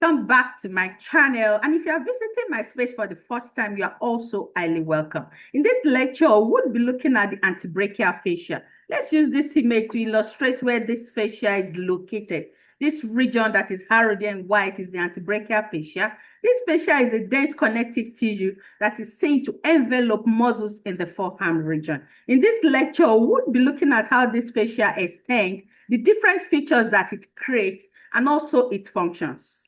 Welcome back to my channel, and if you are visiting my space for the first time, you are also highly welcome. In this lecture, we'll be looking at the antebrachial fascia. Let's use this image to illustrate where this fascia is located. This region that is harrowed in white is the antebrachial fascia. This fascia is a dense connective tissue that is seen to envelop muscles in the forearm region. In this lecture, we'll be looking at how this fascia extends, the different features that it creates, and also its functions.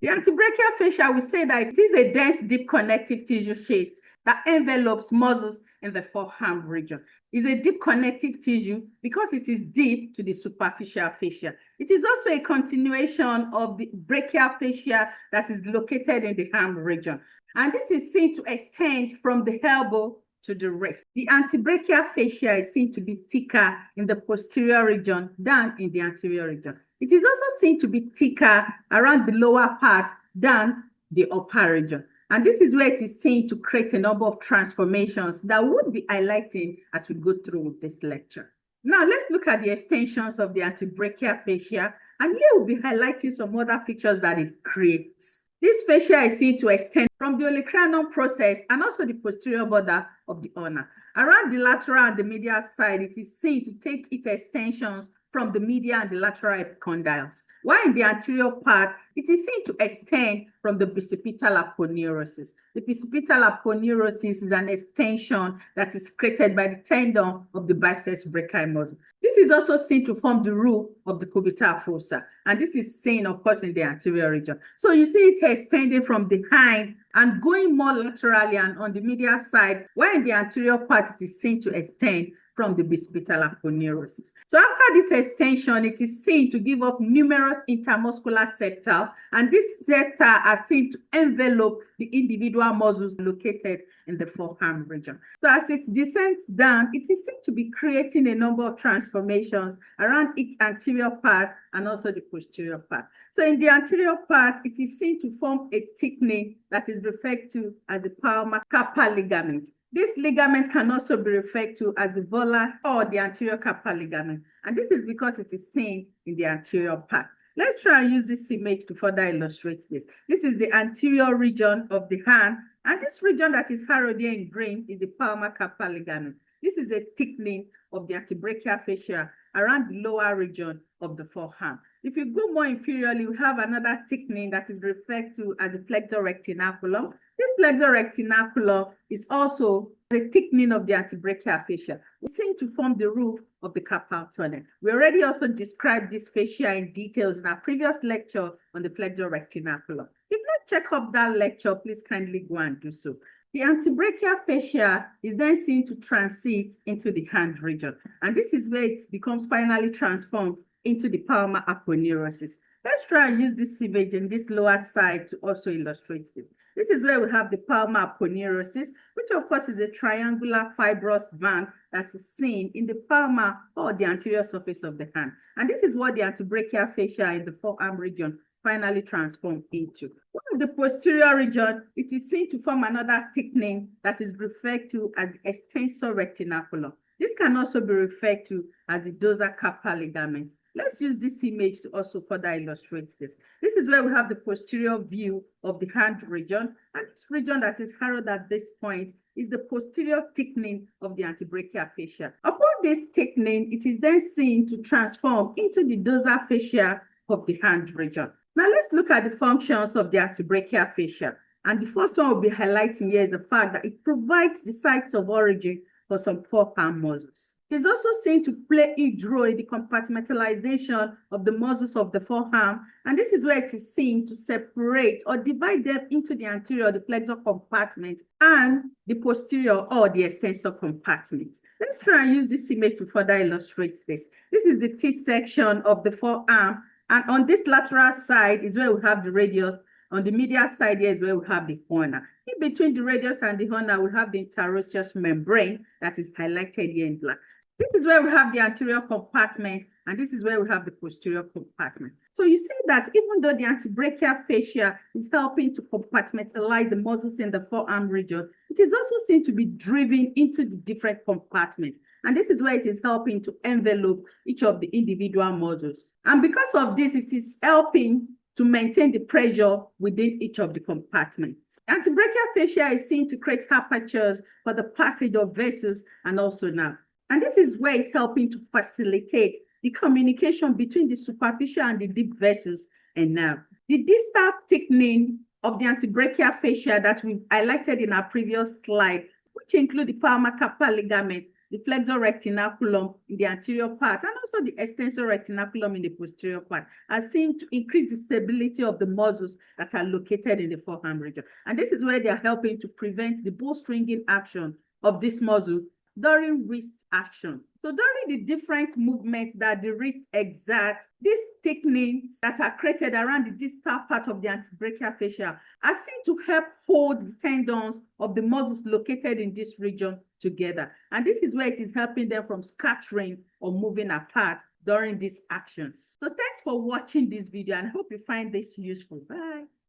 The antebrachial fascia, we say that it is a dense, deep connective tissue sheet that envelopes muscles in the forearm region. It's a deep connective tissue because it is deep to the superficial fascia. It is also a continuation of the brachial fascia that is located in the arm region. And this is seen to extend from the elbow to the wrist. The antebrachial fascia is seen to be thicker in the posterior region than in the anterior region. It is also seen to be thicker around the lower part than the upper region. And this is where it is seen to create a number of transformations that we'll be highlighting as we go through this lecture. Now, let's look at the extensions of the antebrachial fascia, and here we'll be highlighting some other features that it creates. This fascia is seen to extend from the olecranon process and also the posterior border of the ulna. Around the lateral and the medial side, it is seen to take its extensions from the medial and the lateral epicondyles. While in the anterior part, it is seen to extend from the bicipital aponeurosis. The bicipital aponeurosis is an extension that is created by the tendon of the biceps brachii muscle. This is also seen to form the roof of the cubital fossa, and this is seen, of course, in the anterior region. So you see it extending from behind and going more laterally and on the medial side, while in the anterior part, it is seen to extend from the bicipital aponeurosis. So after this extension, it is seen to give up numerous intermuscular septa, and these septa are seen to envelop the individual muscles located in the forearm region. So as it descends down, it is seen to be creating a number of transformations around its anterior part and also the posterior part. So in the anterior part, it is seen to form a thickening that is referred to as the palmar carpal ligament. This ligament can also be referred to as the volar or the anterior carpal ligament, and this is because it is seen in the anterior part. Let's try and use this image to further illustrate this. This is the anterior region of the hand, and this region that is harrowed here in green is the palmar carpal ligament. This is a thickening of the antebrachial fascia around the lower region of the forearm. If you go more inferiorly, we have another thickening that is referred to as the flexor retinaculum. This flexor retinaculum is also the thickening of the antebrachial fascia. We seem to form the roof of the carpal tunnel. We already also described this fascia in details in our previous lecture on the flexor retinaculum. If not check up that lecture, please kindly go and do so. The antebrachial fascia is then seen to transit into the hand region, and this is where it becomes finally transformed into the palmar aponeurosis. Let's try and use this image in this lower side to also illustrate this. This is where we have the palmar aponeurosis, which of course is a triangular fibrous band that is seen in the palmar or the anterior surface of the hand. And this is what the antebrachial fascia in the forearm region finally transformed into. While the posterior region, it is seen to form another thickening that is referred to as the extensor retinaculum. This can also be referred to as the dorsal carpal ligament. Let's use this image to also further illustrate this. This is where we have the posterior view of the hand region, and this region that is harrowed at this point is the posterior thickening of the antebrachial fascia. Upon this thickening, it is then seen to transform into the dorsal fascia of the hand region. Now let's look at the functions of the antebrachial fascia. And the first one we'll be highlighting here is the fact that it provides the sites of origin for some forearm muscles. It is also seen to play a huge role in the compartmentalization of the muscles of the forearm, and this is where it is seen to separate or divide them into the anterior, the flexor compartment, and the posterior or the extensor compartment. Let's try and use this image to further illustrate this. This is the T section of the forearm, and on this lateral side is where we have the radius. On the medial side here is where we have the ulna. In between the radius and the ulna, we have the interosseous membrane that is highlighted here in black. This is where we have the anterior compartment, and this is where we have the posterior compartment. So you see that even though the antebrachial fascia is helping to compartmentalize the muscles in the forearm region, it is also seen to be driven into the different compartments. And this is where it is helping to envelope each of the individual muscles. And because of this, it is helping to maintain the pressure within each of the compartments. Antebrachial fascia is seen to create apertures for the passage of vessels and also nerve. And this is where it's helping to facilitate the communication between the superficial and the deep vessels and nerve. The distal thickening of the antebrachial fascia that we've highlighted in our previous slide, which include the palmar-carpal ligament, the flexor retinaculum in the anterior part, and also the extensor retinaculum in the posterior part, are seen to increase the stability of the muscles that are located in the forearm region. And this is where they are helping to prevent the bowstringing action of this muscle during wrist action. So during the different movements that the wrist exerts, these thickenings that are created around the distal part of the antebrachial fascia are seen to help hold the tendons of the muscles located in this region together. And this is where it is helping them from scattering or moving apart during these actions. So thanks for watching this video, and I hope you find this useful. Bye.